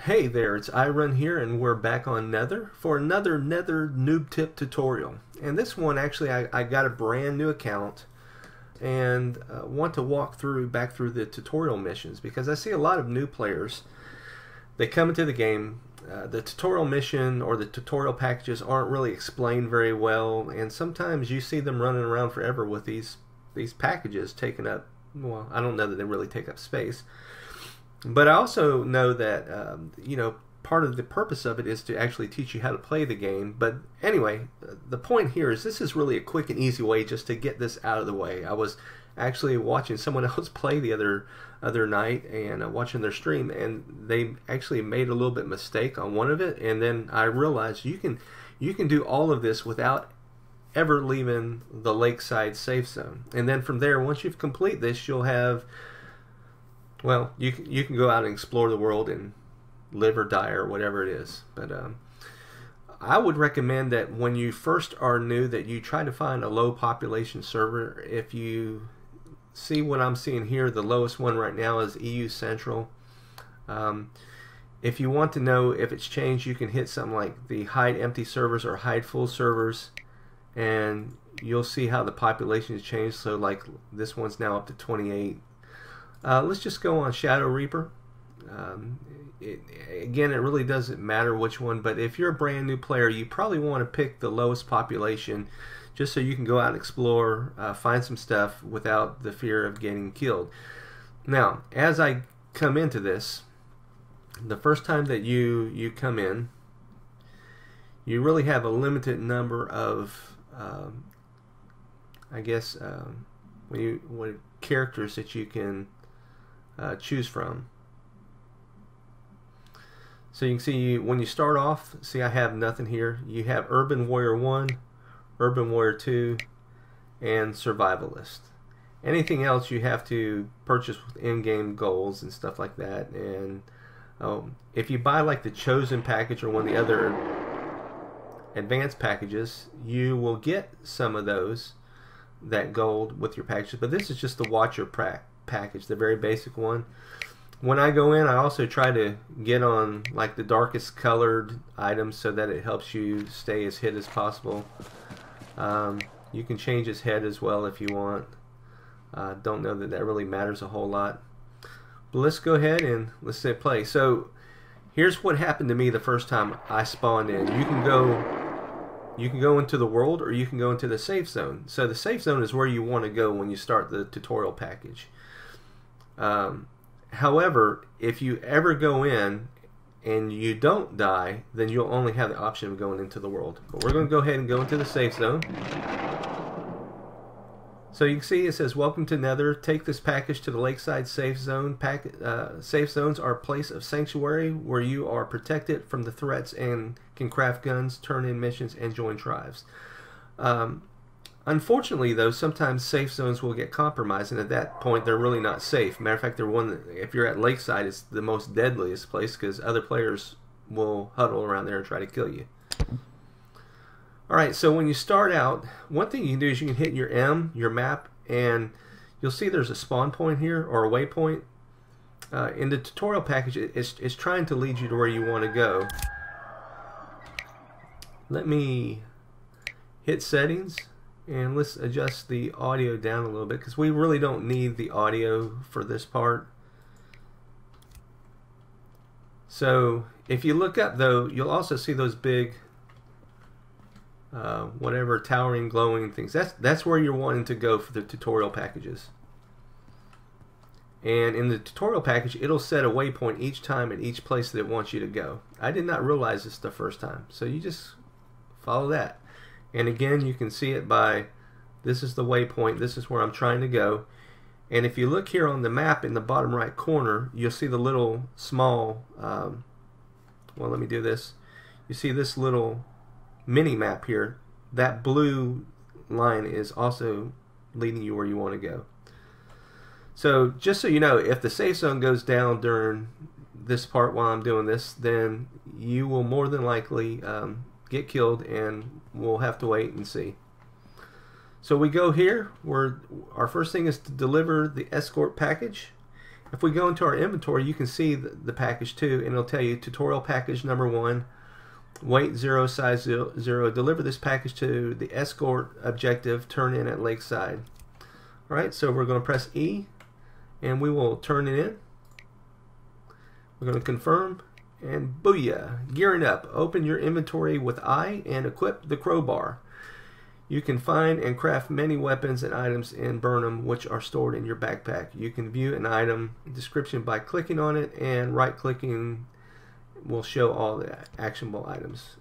Hey there, it's iRun here, and we're back on Nether for another Nether Noob Tip tutorial. And this one, actually, I got a brand new account and want to walk back through the tutorial missions because I see a lot of new players. They come into the game, the tutorial mission or the tutorial packages aren't really explained very well, and sometimes you see them running around forever with these packages taking up, well, I don't know that they really take up space. But I also know that, part of the purpose of it is to actually teach you how to play the game. But anyway, the point here is this is really a quick and easy way just to get this out of the way. I was actually watching someone else play the other night and watching their stream, and they actually made a little bit mistake on one of it, and then I realized you can do all of this without ever leaving the lakeside safe zone. And then from there, once you've complete this, you'll have, well, you can go out and explore the world and live or die or whatever it is. But I would recommend that when you first are new that you try to find a low population server. If you see what I'm seeing here, the lowest one right now is EU Central. If you want to know if it's changed, you can hit something like the hide empty servers or hide full servers, and you'll see how the population has changed. So like this one's now up to 28. Let's just go on Shadow Reaper. Again, it really doesn't matter which one, but if you're a brand new player, you probably want to pick the lowest population just so you can go out and explore, find some stuff without the fear of getting killed. Now, as I come into this, the first time that you come in, you really have a limited number of, characters that you can choose from. So you can see when you start off, see I have nothing here. You have Urban Warrior 1, Urban Warrior 2, and Survivalist. Anything else you have to purchase with in-game goals and stuff like that. And if you buy like the Chosen package or one of the other advanced packages, you will get some of that gold with your packages. But this is just the Watcher package, the very basic one. When I go in, I also try to get on like the darkest colored items so that it helps you stay as hid as possible. You can change his head as well if you want. Don't know that really matters a whole lot. But let's go ahead and let's say play. So here's what happened to me the first time I spawned in. You can go into the world, or you can go into the safe zone. So the safe zone is where you want to go when you start the tutorial package. However, if you ever go in and you don't die, then you'll only have the option of going into the world. But we're going to go ahead and go into the safe zone. So you can see it says, "Welcome to Nether. Take this package to the lakeside safe zone. Safe zones are a place of sanctuary where you are protected from the threats and can craft guns, turn in missions, and join tribes." Unfortunately, though, sometimes safe zones will get compromised, and at that point, they're really not safe. Matter of fact, they're one that, if you're at lakeside, it's the most deadliest place because other players will huddle around there and try to kill you. Alright, so when you start out, one thing you can do is you can hit your M, your map, and you'll see there's a spawn point here, or a waypoint. In the tutorial package, it's trying to lead you to where you want to go. Let me hit settings, and let's adjust the audio down a little bit because we really don't need the audio for this part. So if you look up, though, you'll also see those big whatever towering glowing things. That's where you're wanting to go for the tutorial packages. And in the tutorial package, it'll set a waypoint each time at each place that it wants you to go. I did not realize this the first time, so you just follow that. And again, you can see it by, this is the waypoint, this is where I'm trying to go. And if you look here on the map in the bottom right corner, you'll see the little small, well, let me do this. You see this little mini map here. That blue line is also leading you where you want to go. So just so you know, if the safe zone goes down during this part while I'm doing this, then you will more than likely get killed, and we'll have to wait and see. So we go here, our first thing is to deliver the Escort package, If we go into our inventory, you can see the package 2, and it'll tell you tutorial package number 1, weight 0, size 0, deliver this package to the Escort objective, turn in at Lakeside. Alright, so we're going to press E, and we will turn it in. We're going to confirm, and booyah, gearing up. Open your inventory with I and equip the crowbar. You can find and craft many weapons and items and burn them, which are stored in your backpack. You can view an item description by clicking on it, and right-clicking will show all the actionable items.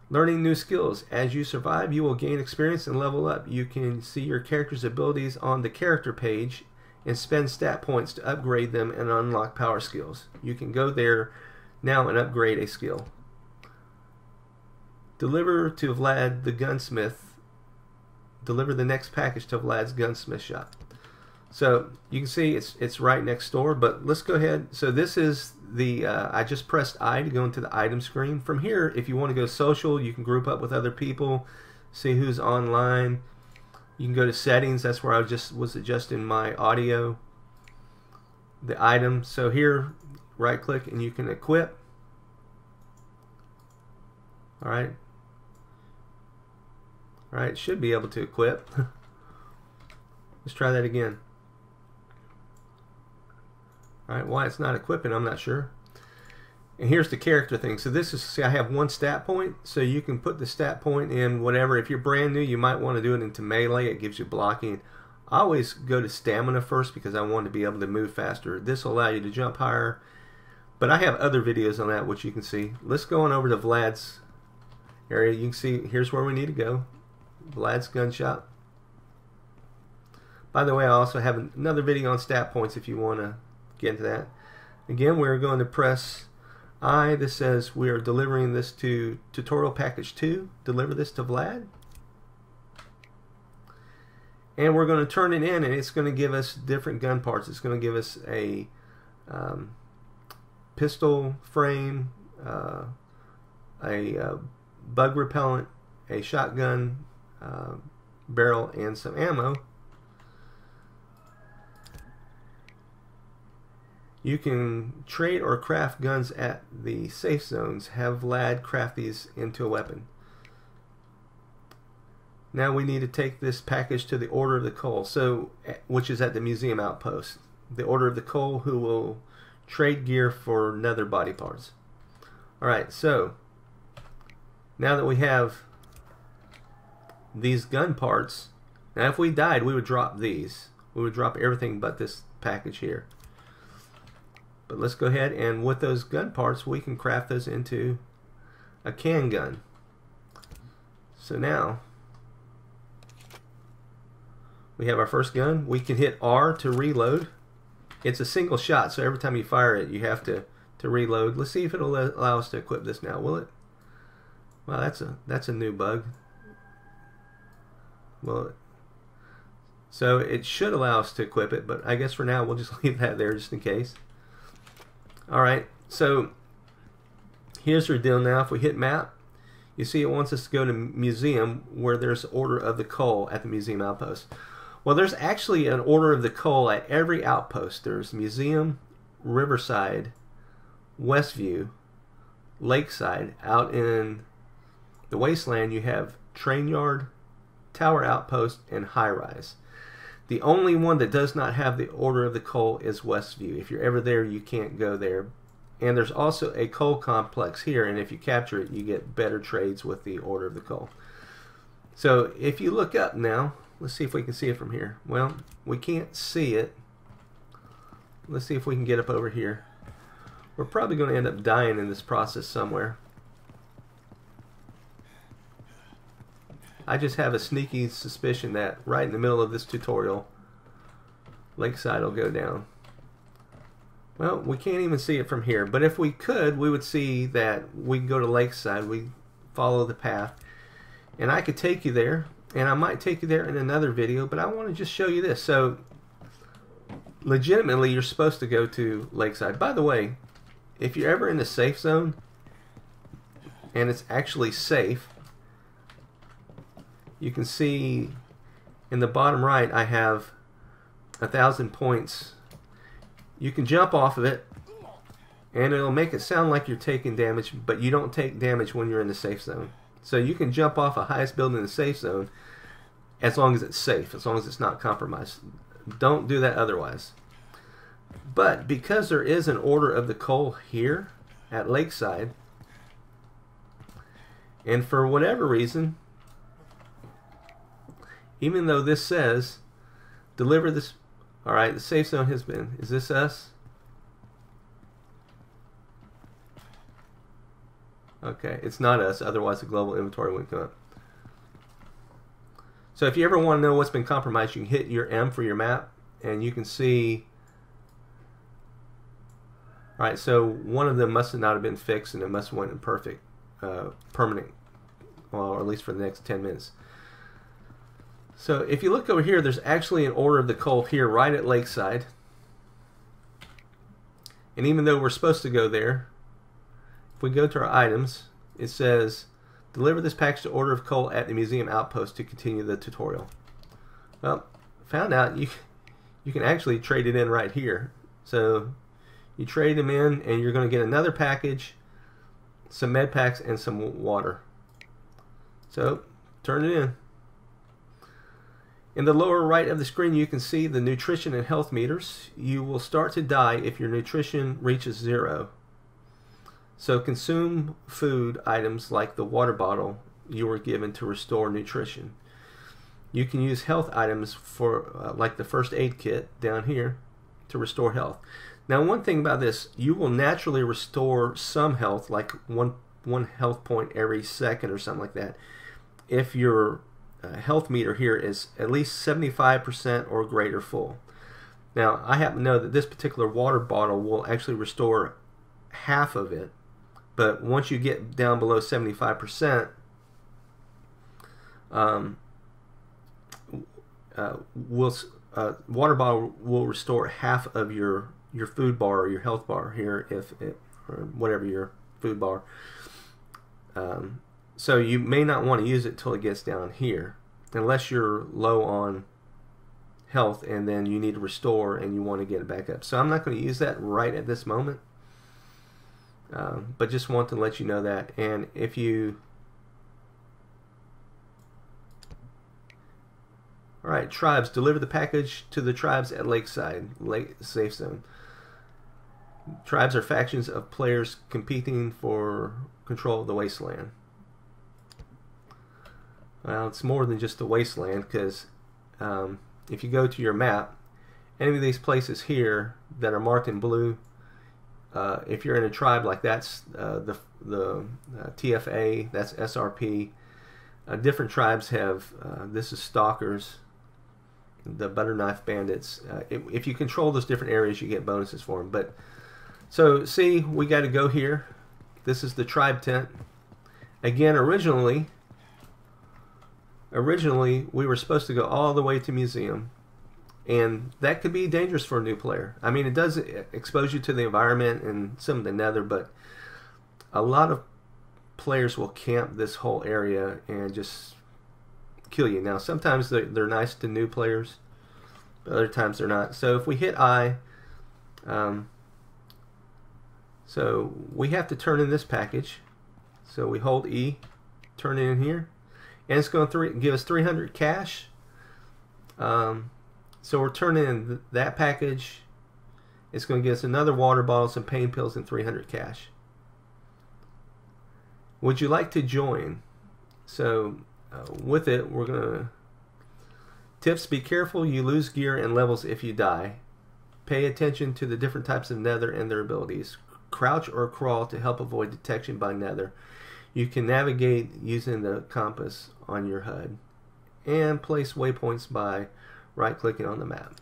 Learning new skills. As you survive, you will gain experience and level up. You can see your character's abilities on the character page and spend stat points to upgrade them and unlock power skills. You can go there now and upgrade a skill. Deliver to Vlad the gunsmith. Deliver the next package to Vlad's gunsmith shop. So you can see it's right next door, but let's go ahead. So this is the, I just pressed I to go into the item screen. From here, if you want to go social, you can group up with other people, see who's online. You can go to settings, that's where I just was adjusting my audio. The item, so here, right click and you can equip. Alright. Alright, should be able to equip. Let's try that again. Alright, why it's not equipping, I'm not sure. And here's the character thing. So this is, see, I have 1 stat point, so you can put the stat point in whatever. If you're brand new, you might want to do it into melee. It gives you blocking. I always go to stamina first because I want to be able to move faster. This will allow you to jump higher. But I have other videos on that, which you can see. Let's go on over to Vlad's area. You can see, here's where we need to go. Vlad's gun shop. By the way, I also have another video on stat points if you want to get into that. Again, we're going to press I. This says we are delivering this to tutorial package 2. Deliver this to Vlad. And we're going to turn it in, and it's going to give us different gun parts. It's going to give us a pistol frame, a bug repellent, a shotgun barrel, and some ammo. You can trade or craft guns at the safe zones. Have Vlad craft these into a weapon. Now we need to take this package to the Order of the Coal, so which is at the museum outpost. The Order of the Coal, who will trade gear for nether body parts. Alright, so now that we have these gun parts, now if we died, we would drop these. We would drop everything but this package here. But let's go ahead, and with those gun parts, we can craft those into a can gun. So now we have our first gun. We can hit R to reload. It's a single shot, so every time you fire it, you have to reload. Let's see if it'll allow us to equip this now. Will it? Wow, that's a new bug. Well, so it should allow us to equip it, but I guess for now we'll just leave that there just in case. Alright, so here's our deal now. If we hit map, you see it wants us to go to museum where there's Order of the Coal at the museum outpost. Well, there's actually an Order of the Coal at every outpost. There's Museum, Riverside, Westview, Lakeside. Out in the Wasteland, you have Train Yard, Tower Outpost, and High Rise. The only one that does not have the Order of the Coal is Westview. If you're ever there, you can't go there. And there's also a coal complex here, and if you capture it, you get better trades with the Order of the Coal. So if you look up now, let's see if we can see it from here. Well, we can't see it. Let's see if we can get up over here. We're probably going to end up dying in this process somewhere. I just have a sneaky suspicion that right in the middle of this tutorial, Lakeside will go down. Well, we can't even see it from here, but if we could, we would see that we can go to Lakeside, we follow the path, and I could take you there, and I might take you there in another video, but I want to just show you this. So, legitimately, you're supposed to go to Lakeside. By the way, if you're ever in the safe zone, and it's actually safe, you can see in the bottom right I have 1,000 points. you can jump off of it, and it'll make it sound like you're taking damage, but you don't take damage when you're in the safe zone. So you can jump off a highest building in the safe zone as long as it's safe, as long as it's not compromised. Don't do that otherwise. But because there is an order of the coal here at Lakeside, and for whatever reason, even though this says deliver this, all right, the safe zone has been, is this us? Okay, it's not us, otherwise the global inventory wouldn't come up. So if you ever want to know what's been compromised, you can hit your M for your map, and you can see. All right, so one of them must not have been fixed, and it must have went in perfect, permanent, well, or at least for the next 10 minutes. So if you look over here, there's actually an order of the coal here right at Lakeside. And even though we're supposed to go there, if we go to our items, it says, deliver this package to order of coal at the museum outpost to continue the tutorial. Well, found out you can actually trade it in right here. So you trade them in, and you're going to get another package, some med packs, and some water. So turn it in. In the lower right of the screen, you can see the nutrition and health meters. You will start to die if your nutrition reaches 0. So consume food items like the water bottle you were given to restore nutrition. You can use health items for like the first aid kit down here to restore health. Now, one thing about this, you will naturally restore some health, like one health point every second or something like that, if your health meter here is at least 75% or greater full. Now, I happen to know that this particular water bottle will actually restore half of it, but once you get down below 75%, water bottle will restore half of your food bar or your health bar here, or whatever your food bar. So you may not want to use it till it gets down here, unless you're low on health and then you need to restore and you want to get it back up. So I'm not going to use that right at this moment, but just want to let you know that. And if you, all right, tribes, deliver the package to the tribes at Lakeside, safe zone. Tribes are factions of players competing for control of the wasteland. Well, it's more than just the wasteland, because if you go to your map, any of these places here that are marked in blue, if you're in a tribe like that's the TFA, that's SRP. Different tribes have, this is Stalkers, the Butter Knife Bandits. If you control those different areas, you get bonuses for them. But so see, we got to go here. This is the tribe tent. Again, originally we were supposed to go all the way to museum, and that could be dangerous for a new player. I mean, it does expose you to the environment and some of the nether, but a lot of players will camp this whole area and just kill you. Now, sometimes they're nice to new players, but other times they're not. So if we hit I, so we have to turn in this package. So we hold E, turn it in here, and it's going to give us 300 cash. So we're turning in that package. It's going to give us another water bottle, some pain pills, and 300 cash. Would you like to join? So with it, we're going to tips: be careful you lose gear and levels if you die. Pay attention to the different types of nether and their abilities. Crouch or crawl to help avoid detection by nether. You can navigate using the compass on your HUD, and place waypoints by right-clicking on the map.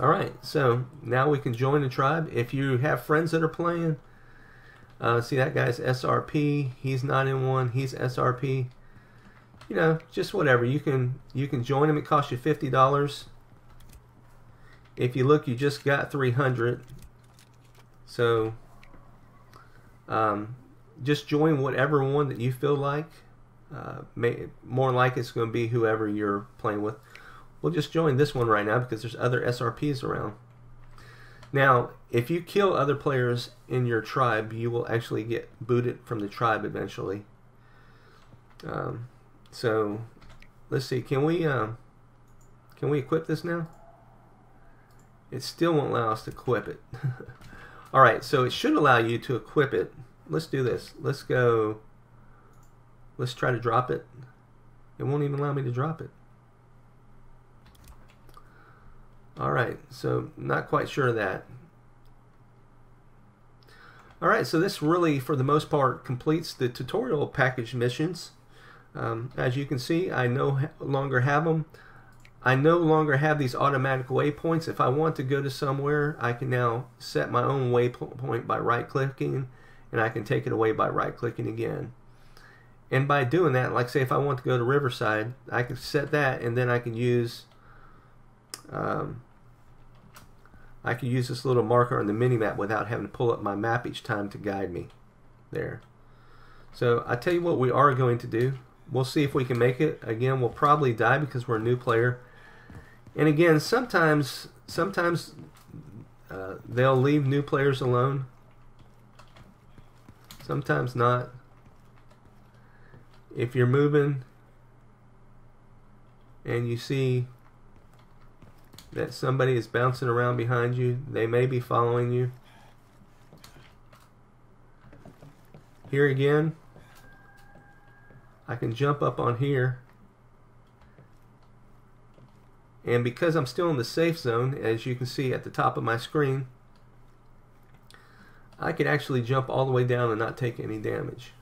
Alright, so now we can join the tribe. If you have friends that are playing, see that guy's SRP, he's not in one, he's SRP. You know, just whatever. You can join him. It costs you $50. If you look, you just got 300. So just join whatever one that you feel like. More like it's going to be whoever you're playing with. We'll just join this one right now because there's other SRPs around. Now, if you kill other players in your tribe, you will actually get booted from the tribe eventually. So, let's see. Can we equip this now? It still won't allow us to equip it. All right, so it should allow you to equip it. Let's do this. Let's go. Let's try to drop it. It won't even allow me to drop it. Alright, so not quite sure of that. Alright, so this really, for the most part, completes the tutorial package missions. As you can see, I no longer have them. I no longer have these automatic waypoints. If I want to go to somewhere, I can now set my own waypoint by right-clicking, and I can take it away by right-clicking again. And by doing that, like say if I want to go to Riverside, I can set that, and then I can use this little marker on the mini-map without having to pull up my map each time to guide me there. So I tell you what we are going to do. We'll see if we can make it. Again, we'll probably die because we're a new player. And again, sometimes they'll leave new players alone. Sometimes not. If you're moving and you see that somebody is bouncing around behind you, they may be following you. Here again, I can jump up on here, and because I'm still in the safe zone, as you can see at the top of my screen, I could actually jump all the way down and not take any damage.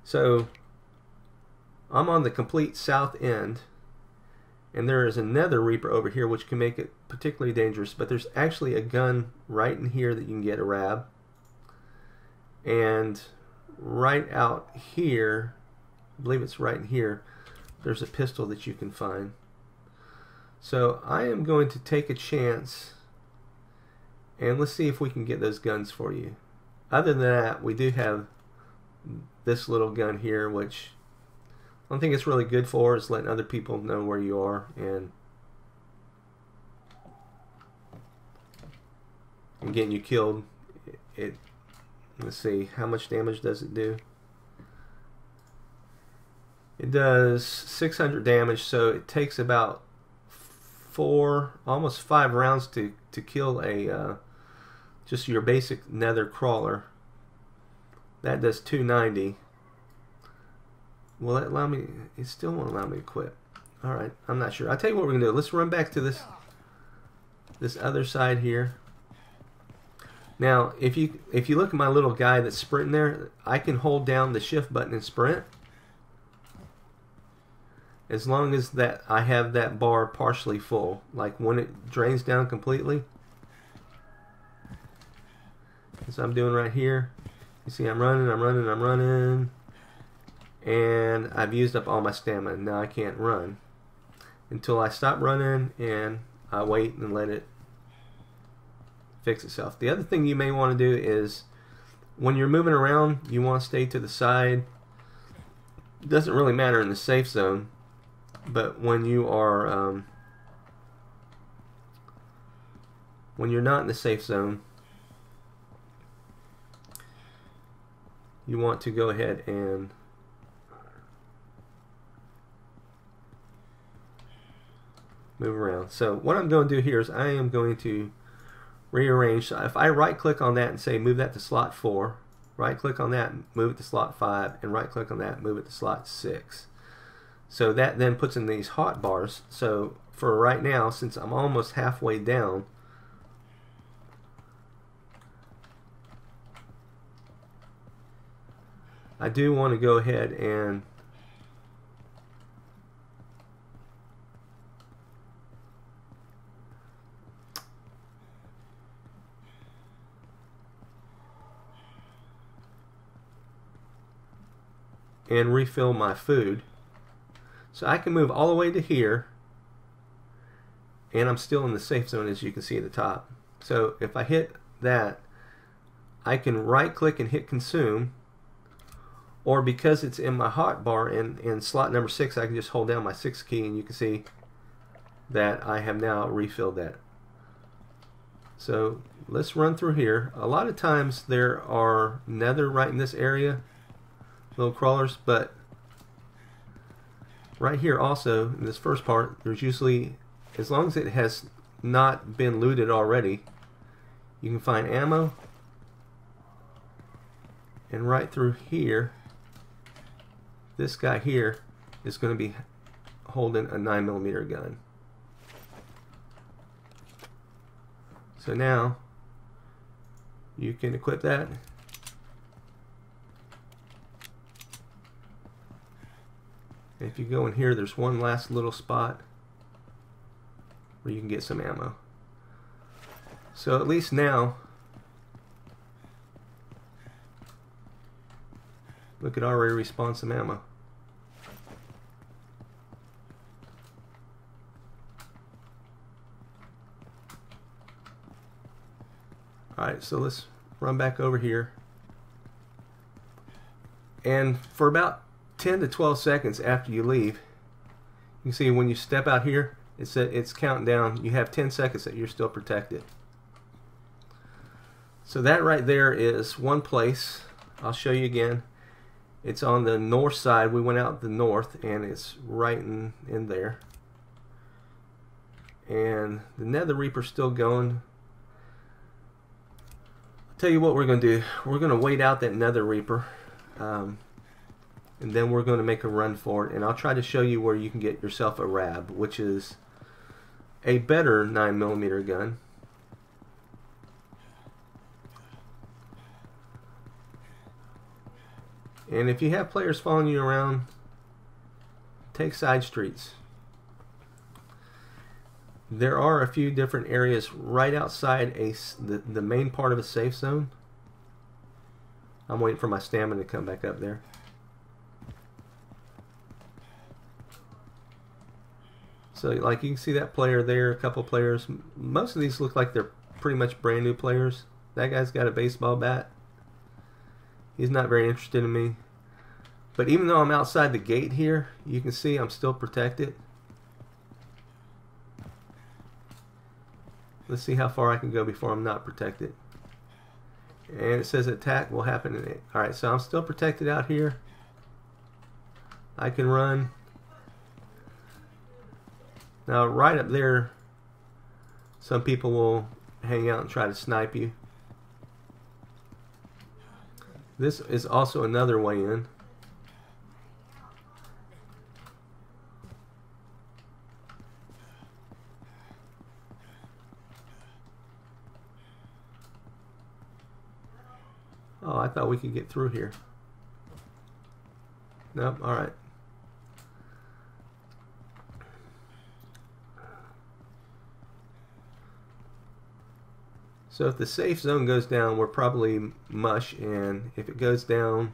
So I'm on the complete south end, and there is a Nether Reaper over here which can make it particularly dangerous, but there's actually a gun right in here that you can get a rab, and right out here, I believe it's right in here, there's a pistol that you can find. So I am going to take a chance, and let's see if we can get those guns for you. Other than that, we do have this little gun here, which I don't think it's really good for, is letting other people know where you are and getting you killed. Let's see, how much damage does it do? It does 600 damage, so it takes about 4, almost 5 rounds to kill a just your basic nether crawler. That does 290. Will that allow me? It still won't allow me to quit. Alright, I'm not sure. I'll tell you what we're going to do. Let's run back to this other side here. Now, if you look at my little guy that's sprinting there, I can hold down the shift button and sprint. As long as that I have that bar partially full. Like when it drains down completely. As I'm doing right here. You see I'm running. And I've used up all my stamina. Now I can't run. Until I stop running and I wait and let it fix itself. The other thing you may want to do is when you're moving around, you want to stay to the side. It doesn't really matter in the safe zone, but when you are when you're not in the safe zone, you want to go ahead and move around. So what I'm going to do here is I am going to rearrange. So if I right click on that and say move that to slot 4, right click on that, move it to slot 5, and right click on that, move it to slot 6. So that then puts in these hot bars. So for right now, since I'm almost halfway down, I do want to go ahead and refill my food. So I can move all the way to here, and I'm still in the safe zone, as you can see at the top. So if I hit that, I can right click and hit consume, or because it's in my hot bar in slot number 6, I can just hold down my 6 key and you can see that I have now refilled that. So let's run through here. A lot of times there are nether right in this area, little crawlers, but right here also in this first part, there's usually, as long as it has not been looted already, you can find ammo. And right through here, this guy here is going to be holding a 9mm gun. So now you can equip that. And if you go in here, there's one last little spot where you can get some ammo. So at least now, look, it already respawned some ammo. Alright, so let's run back over here. And for about 10 to 12 seconds after you leave, you can see when you step out here, it's counting down. You have 10 seconds that you're still protected. So that right there is one place. I'll show you again. It's on the north side. We went out the north, and it's right in there. And the Nether Reaper's still going. I'll tell you what we're going to do. We're going to wait out that Nether Reaper, and then we're going to make a run for it. And I'll try to show you where you can get yourself a RAB, which is a better 9mm gun. And if you have players following you around, take side streets. There are a few different areas right outside the main part of a safe zone. I'm waiting for my stamina to come back up there. So like you can see that player there, a couple players. Most of these look like they're pretty much brand new players. That guy's got a baseball bat. He's not very interested in me. But even though I'm outside the gate here, you can see I'm still protected. Let's see how far I can go before I'm not protected. And it says attack will happen in it. Alright, so I'm still protected out here. I can run. Now right up there, some people will hang out and try to snipe you. This is also another way in. Oh, I thought we could get through here. Nope, alright. So if the safe zone goes down, we're probably mush, and if it goes down,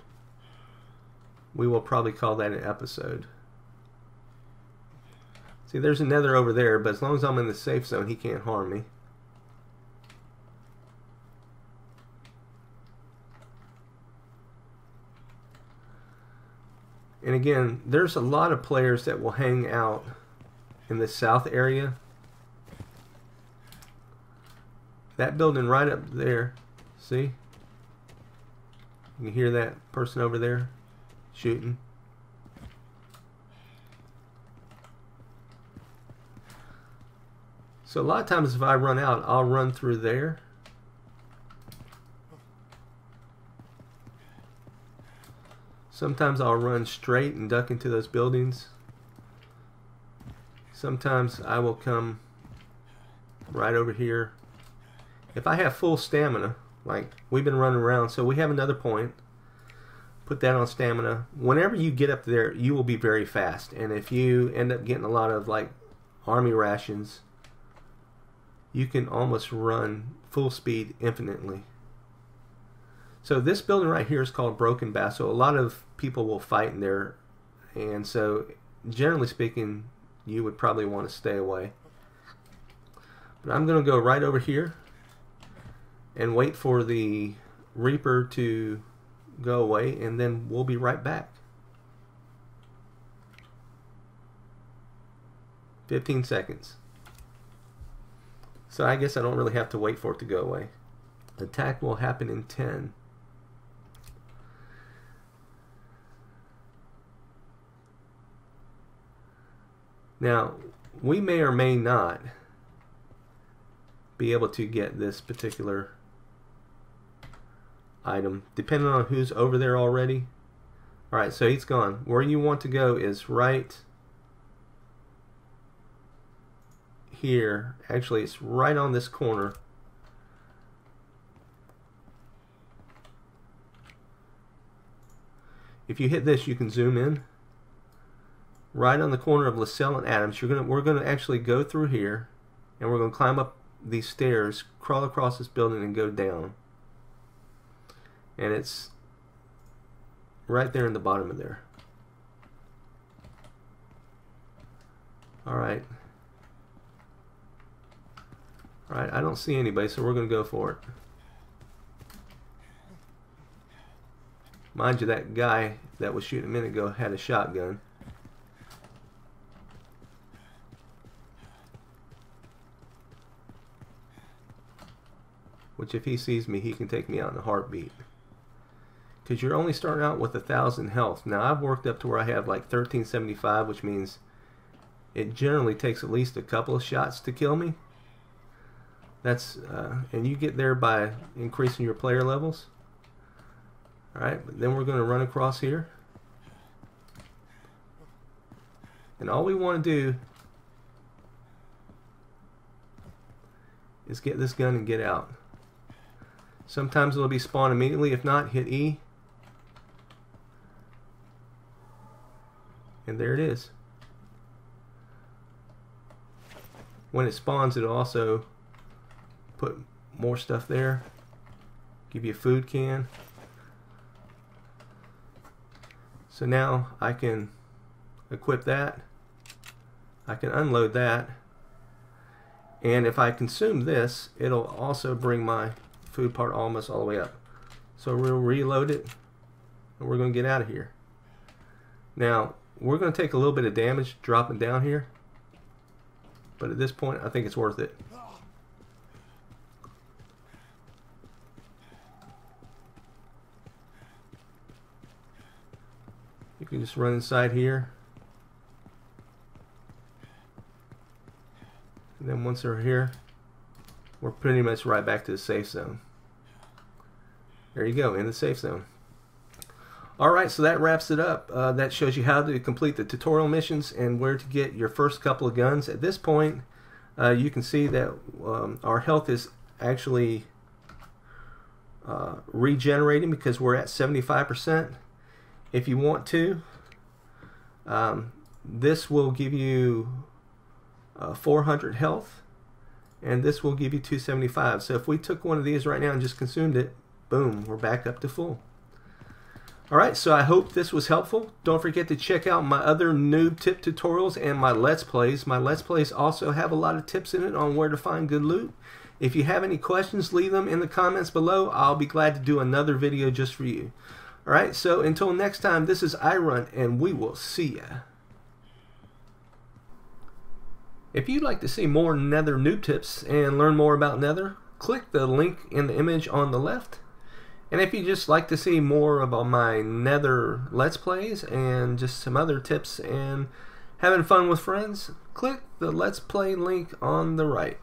we will probably call that an episode. See, there's a nether over there, but as long as I'm in the safe zone, he can't harm me. And again, there's a lot of players that will hang out in the south area. That building right up there, see? You can hear that person over there shooting. So a lot of times if I run out, I'll run through there. Sometimes I'll run straight and duck into those buildings. Sometimes I will come right over here. If I have full stamina, like we've been running around, so we have another point. Put that on stamina. Whenever you get up there, you will be very fast. And if you end up getting a lot of like army rations, you can almost run full speed infinitely. So this building right here is called Broken Bath. So a lot of people will fight in there. And so generally speaking, you would probably want to stay away. But I'm going to go right over here and wait for the Reaper to go away, and then we'll be right back. 15 seconds. So I guess I don't really have to wait for it to go away. Attack will happen in 10. Now, we may or may not be able to get this particular item, depending on who's over there already. Alright, so he's gone. Where you want to go is right here. Actually, it's right on this corner. If you hit this, you can zoom in. Right on the corner of LaSalle and Adams. We're gonna actually go through here, and we're gonna climb up these stairs, crawl across this building, and go down. And it's right there in the bottom of there. Alright. Alright, I don't see anybody, so we're gonna go for it. Mind you, that guy that was shooting a minute ago had a shotgun. Which, if he sees me, he can take me out in a heartbeat. Because you're only starting out with 1,000 health. Now, I've worked up to where I have like 1375, which means it generally takes at least a couple of shots to kill me. That's and you get there by increasing your player levels. Alright, but then we're going to run across here. And all we want to do is get this gun and get out. Sometimes it'll be spawned immediately. If not, hit E. And there it is. When it spawns, it'll also put more stuff there. Give you a food can. So now I can equip that. I can unload that. And if I consume this, it'll also bring my food part almost all the way up. So we'll reload it, and we're going to get out of here. Now, we're going to take a little bit of damage dropping down here, but at this point I think it's worth it. You can just run inside here, and then once they're here, we're pretty much right back to the safe zone. There you go, in the safe zone. Alright, so that wraps it up. That shows you how to complete the tutorial missions and where to get your first couple of guns. At this point, you can see that our health is actually regenerating because we're at 75%. If you want to, this will give you 400 health, and this will give you 275. So if we took one of these right now and just consumed it, boom, we're back up to full. Alright, so I hope this was helpful. Don't forget to check out my other noob tip tutorials and my Let's Plays. My Let's Plays also have a lot of tips in it on where to find good loot. If you have any questions, leave them in the comments below. I'll be glad to do another video just for you. Alright, so until next time, this is iRun, and we will see ya. If you'd like to see more Nether noob tips and learn more about Nether, click the link in the image on the left. And if you just like to see more about my Nether Let's Plays and just some other tips and having fun with friends, click the Let's Play link on the right.